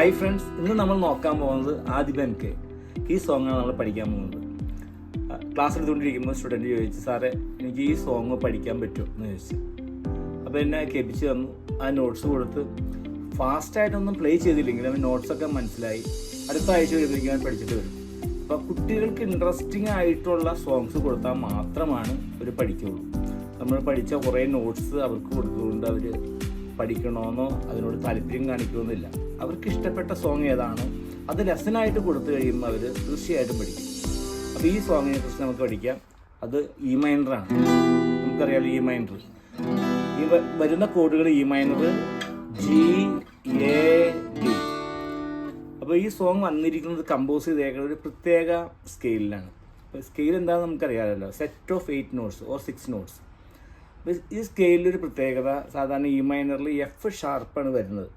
Hi friends, ഇന്ന് നമ്മൾ നോക്കാൻ പോകുന്നത് ആദിബൻ കെ. ഈ സോങ്ങാണ് നമ്മൾ പഠിക്കാൻ പോകുന്നത്. ക്ലാസ് എടുത്തുകൊണ്ടിരിക്കുമ്പോൾ സ്റ്റുഡൻറ്റ് ചോദിച്ചു, സാറേ എനിക്ക് ഈ സോങ് പഠിക്കാൻ പറ്റുമോ എന്ന് ചോദിച്ചു. അപ്പോൾ എന്നെ കേൾപ്പിച്ച് തന്നു. ആ നോട്ട്സ് കൊടുത്ത് ഫാസ്റ്റായിട്ടൊന്നും പ്ലേ ചെയ്തില്ലെങ്കിൽ അവൻ നോട്ട്സൊക്കെ മനസ്സിലായി. അടുത്ത ആഴ്ച വരുമ്പോഴേക്കും അവൻ പഠിച്ചിട്ട് വരും. അപ്പോൾ കുട്ടികൾക്ക് ഇൻട്രസ്റ്റിംഗ് ആയിട്ടുള്ള സോങ്സ് കൊടുത്താൽ മാത്രമാണ് അവർ പഠിക്കുകയുള്ളൂ. നമ്മൾ പഠിച്ച കുറേ നോട്ട്സ് അവർക്ക് കൊടുത്തുകൊണ്ട് അവർ പഠിക്കണമെന്നോ അതിനോട് താല്പര്യം കാണിക്കണമെന്നില്ല. അവർക്ക് ഇഷ്ടപ്പെട്ട സോങ് ഏതാണോ അത് ലെസനായിട്ട് കൊടുത്തു കഴിയുമ്പോൾ അവർ തീർച്ചയായിട്ടും പഠിക്കും. അപ്പോൾ ഈ സോങ്ങിനെ കുറിച്ച് നമുക്ക് പഠിക്കാം. അത് ഇ മൈനറാണ്. നമുക്കറിയാമല്ലോ ഇ മൈനർ. ഈ വരുന്ന കോഡുകൾ E minor, G, A, D. അപ്പോൾ ഈ സോങ് വന്നിരിക്കുന്നത് കമ്പോസ് ചെയ്തേക്കുന്ന ഒരു പ്രത്യേക സ്കെയിലിലാണ്. അപ്പോൾ സ്കെയിൽ എന്താണെന്ന് നമുക്കറിയാമല്ലോ, set of 8 notes or 6 notes. ഈ സ്കെയിലൊരു പ്രത്യേകത, സാധാരണ ഇ മൈനറിൽ എഫ് ഷാർപ്പാണ് വരുന്നത്.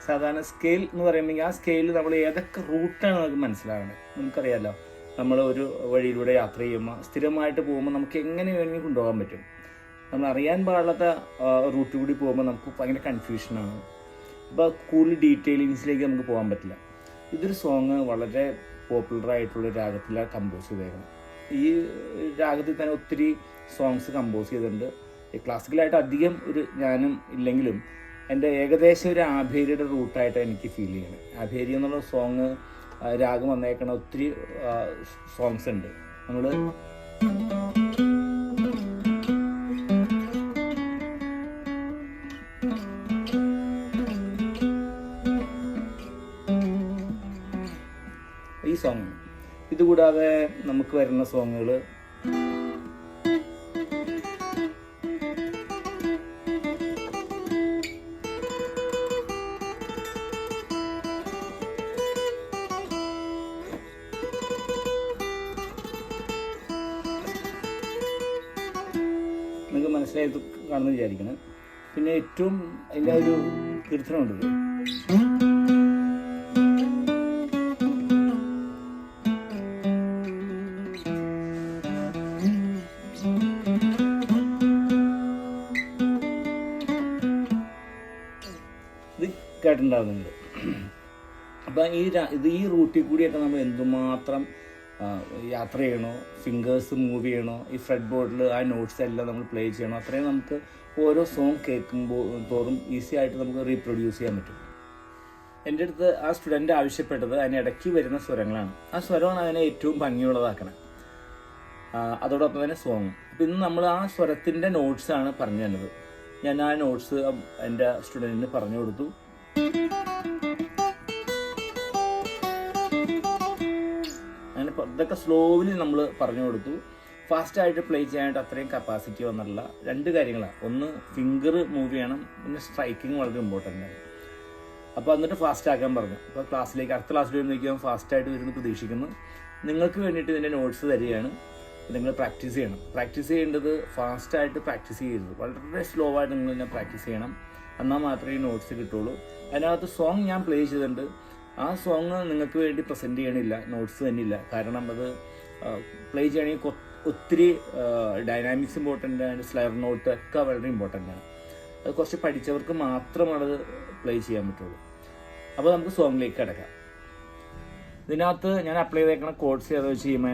സാധാരണ സ്കെയിൽ എന്ന് പറയുമ്പോൾ ആ സ്കെയിൽ നമ്മൾ ഏതൊക്കെ റൂട്ടാണ് നമുക്ക് മനസ്സിലാകണം. നമുക്കറിയാമല്ലോ, നമ്മൾ ഒരു വഴിയിലൂടെ യാത്ര ചെയ്യുമ്പോൾ സ്ഥിരമായിട്ട് പോകുമ്പോൾ നമുക്ക് എങ്ങനെ വേണമെങ്കിൽ കൊണ്ടുപോകാൻ പറ്റും. നമ്മൾ അറിയാൻ പാടില്ലാത്ത റൂട്ട് കൂടി പോകുമ്പോൾ നമുക്ക് ഭയങ്കര കൺഫ്യൂഷനാണ്. അപ്പോൾ കൂടുതൽ ഡീറ്റെയിലിങ്സിലേക്ക് നമുക്ക് പോകാൻ പറ്റില്ല. ഇതൊരു സോങ് വളരെ പോപ്പുലറായിട്ടുള്ള രാഗത്തിലാണ് കമ്പോസ് ചെയ്തേക്കുന്നത്. ഈ രാഗത്തിൽ തന്നെ ഒത്തിരി സോങ്സ് കമ്പോസ് ചെയ്തിട്ടുണ്ട്. ക്ലാസിക്കലായിട്ട് അധികം ഒരു ജ്ഞാനം ഇല്ലെങ്കിലും എൻ്റെ ഏകദേശം ഒരു ആഭേരിയുടെ റൂട്ടായിട്ട് എനിക്ക് ഫീൽ ചെയ്യുന്നത്. ആഭേരി എന്നുള്ള സോങ് രാഗം വന്നേക്കണ ഒത്തിരി സോങ്സ് ഉണ്ട്. നമ്മൾ ഈ സോങ്, ഇതുകൂടാതെ നമുക്ക് വരുന്ന സോങ്ങുകൾ നിങ്ങൾക്ക് മനസ്സിലായി കാണുന്ന വിചാരിക്കണം. പിന്നെ ഏറ്റവും അതിൻ്റെ ഒരു കീർത്തനമുണ്ടല്ലോ, ഇത് കേട്ടിട്ടുണ്ടാകുന്നുണ്ട്. അപ്പം ഈ റൂട്ടിൽ കൂടിയൊക്കെ നമ്മൾ എന്തുമാത്രം യാത്ര ചെയ്യണോ, ഫിംഗേഴ്സ് മൂവ് ചെയ്യണോ, ഈ ഫ്രെഡ് ബോർഡിൽ ആ നോട്ട്സ് എല്ലാം നമ്മൾ പ്ലേ ചെയ്യണോ, അത്രയും നമുക്ക് ഓരോ സോങ് കേൾക്കുമ്പോൾ തോറും ഈസി ആയിട്ട് നമുക്ക് റീപ്രൊഡ്യൂസ് ചെയ്യാൻ പറ്റും. എൻ്റെ അടുത്ത് ആ സ്റ്റുഡൻ്റ് ആവശ്യപ്പെട്ടത് അതിനിടയ്ക്ക് വരുന്ന സ്വരങ്ങളാണ്. ആ സ്വരമാണ് അതിനെ ഏറ്റവും ഭംഗിയുള്ളതാക്കണം. അതോടൊപ്പം തന്നെ സോങ്. അപ്പം ഇന്ന് നമ്മൾ ആ സ്വരത്തിൻ്റെ നോട്ട്സാണ് പറഞ്ഞു തന്നത്. ഞാൻ ആ നോട്ട്സ് എൻ്റെ സ്റ്റുഡൻറ്റിന് പറഞ്ഞു കൊടുത്തു. അങ്ങനെ ഇതൊക്കെ സ്ലോവിലി നമ്മൾ പറഞ്ഞു കൊടുത്തു. ഫാസ്റ്റായിട്ട് പ്ലേ ചെയ്യാനായിട്ട് അത്രയും കപ്പാസിറ്റി വന്നിട്ടുള്ള 2 കാര്യങ്ങളാണ്. ഒന്ന്, ഫിംഗർ മൂവ് ചെയ്യണം, പിന്നെ സ്ട്രൈക്കിങ് വളരെ ഇമ്പോർട്ടൻ്റ് ആണ്. അപ്പോൾ എന്നിട്ട് ഫാസ്റ്റ് ആക്കാൻ പറഞ്ഞു. അപ്പോൾ അടുത്ത ക്ലാസ്സിൽ വരുമ്പോഴേക്കും ഫാസ്റ്റായിട്ട് വരുമെന്ന് പ്രതീക്ഷിക്കുന്നു. നിങ്ങൾക്ക് വേണ്ടിയിട്ട് ഇതിൻ്റെ നോട്ട്സ് തരികയാണ്. നിങ്ങൾ പ്രാക്ടീസ് ചെയ്യണം. പ്രാക്ടീസ് ചെയ്യേണ്ടത് ഫാസ്റ്റായിട്ട് പ്രാക്ടീസ് ചെയ്യരുത്, വളരെ സ്ലോ ആയിട്ട് നിങ്ങൾ തന്നെ പ്രാക്ടീസ് ചെയ്യണം. എന്നാൽ മാത്രമേ ഈ നോട്ട്സ് കിട്ടുള്ളൂ. അതിനകത്ത് സോങ് ഞാൻ പ്ലേ ചെയ്തിട്ടുണ്ട്. ആ സോങ് നിങ്ങൾക്ക് വേണ്ടി പ്രസൻറ്റ് ചെയ്യണില്ല, നോട്ട്സ് തന്നെ ഇല്ല. കാരണം അത് പ്ലേ ചെയ്യണമെങ്കിൽ ഒത്തിരി ഡൈനാമിക്സ് ഇമ്പോർട്ടൻ്റ് ആണ്, സ്ലയർ നോട്ട് ഒക്കെ വളരെ ഇമ്പോർട്ടൻ്റ് ആണ്. അത് കുറച്ച് പഠിച്ചവർക്ക് മാത്രമാണത് പ്ലേ ചെയ്യാൻ പറ്റുള്ളൂ. അപ്പോൾ നമുക്ക് സോങ്ങിലേക്ക് കിടക്കാം. ഇതിനകത്ത് ഞാൻ അപ്ലൈ ചെയ്തേക്കണ കോഡ്സ് ഏതാ വെച്ച് ചെയ്യുമ്പോൾ